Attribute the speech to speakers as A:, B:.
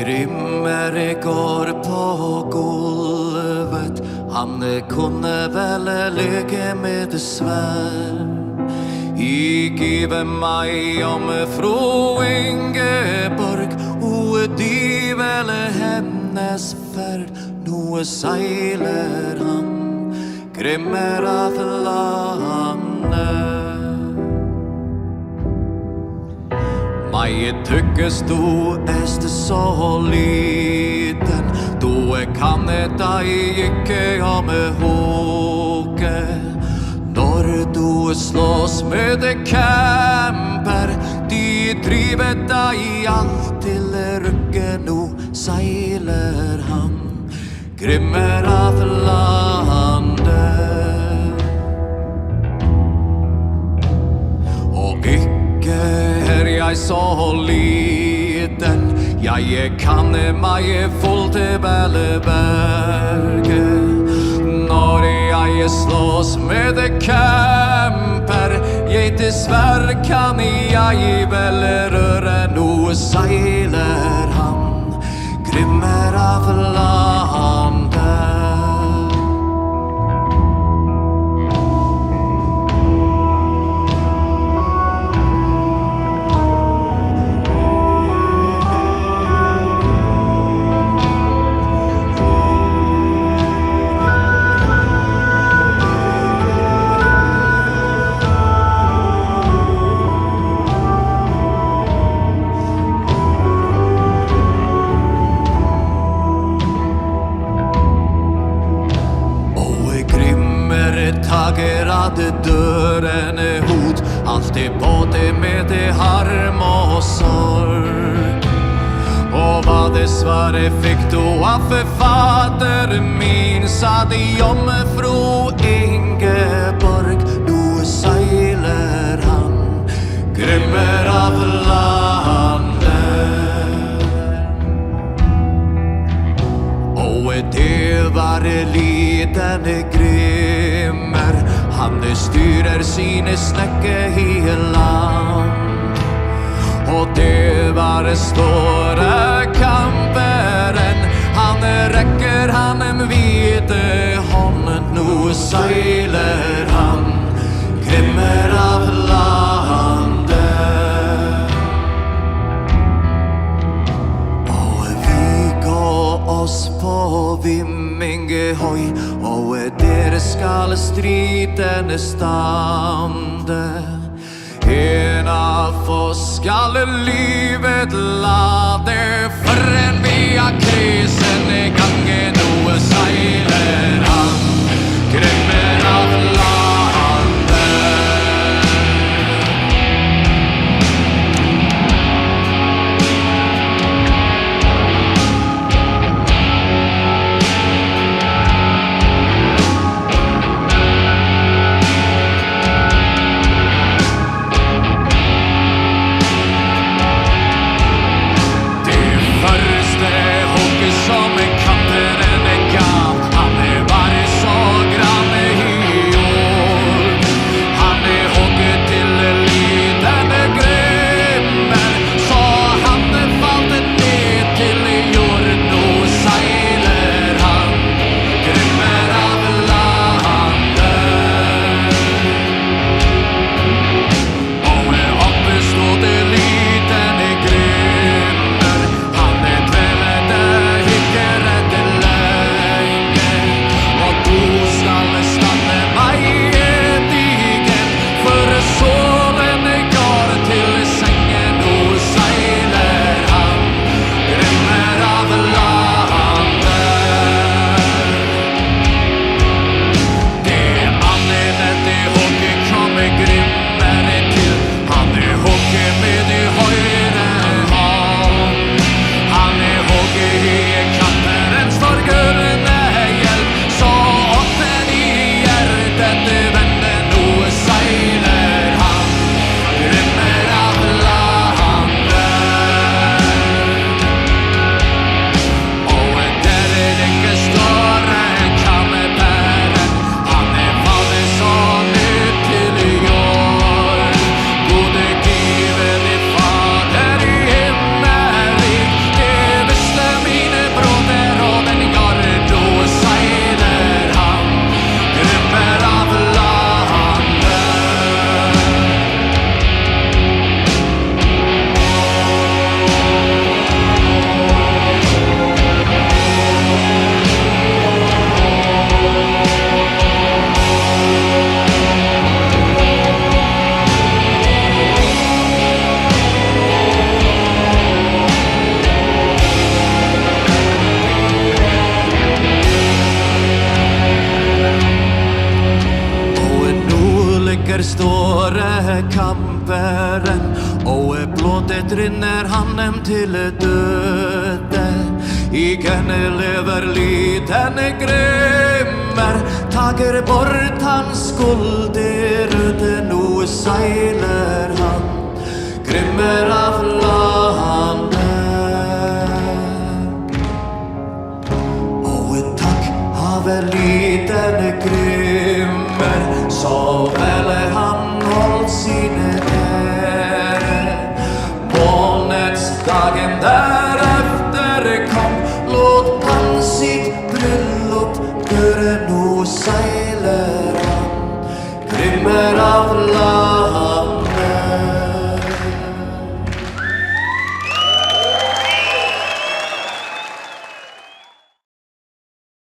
A: Grimmer går på gulvet. Han kunne vel ligge med det svær. I give meg om fru Ingeborg, og de vel hennes ferd. Nå seiler han, Grimmer av landet. Meg tykkes du est så liten, du kan deg ikke om hoke. Når du slås med kjemper, de driver deg alt til ryggen. Nå seiler han, Grimmer av landet. Og ikke jeg så liten, jeg kan meg fullt vel berge. Når jeg slås med kjemper, jeg dessverre kan jeg vel røre. Nå seiler han, Grimmer av landet. Tager at døren hot, alltid både med harm og sorg. Og hva dessverre fikk du av fader min, sa de om fru Ingeborg. Nå seiler han, Grimmer av landet. Og det var liten Grimmer, han styrer sine snakke i land. Og det var store kamperen, han rekker han en hvite hånd. Nå seiler han, Grimmer av landet. Og vi går oss på Vimmingehøy, og dere skal striden stande. En av oss skal livet lade, for en vi har krisen i gangen. Nå seiler han, Grimmer av landet.
B: Som kamperen gav, han var så grann
A: store kamperen, og blodet rinner han dem til døde. Igen lever liten grimmer, tager bort hans skuld i røde, nå seiler han, Grimmer av landet. Og takk have liten Grimmer, så vel han holdt sine ære. Månedsdagen derefter kom, låt han sitt bryllup gjøre, nå seiler han, Grimmer av landet.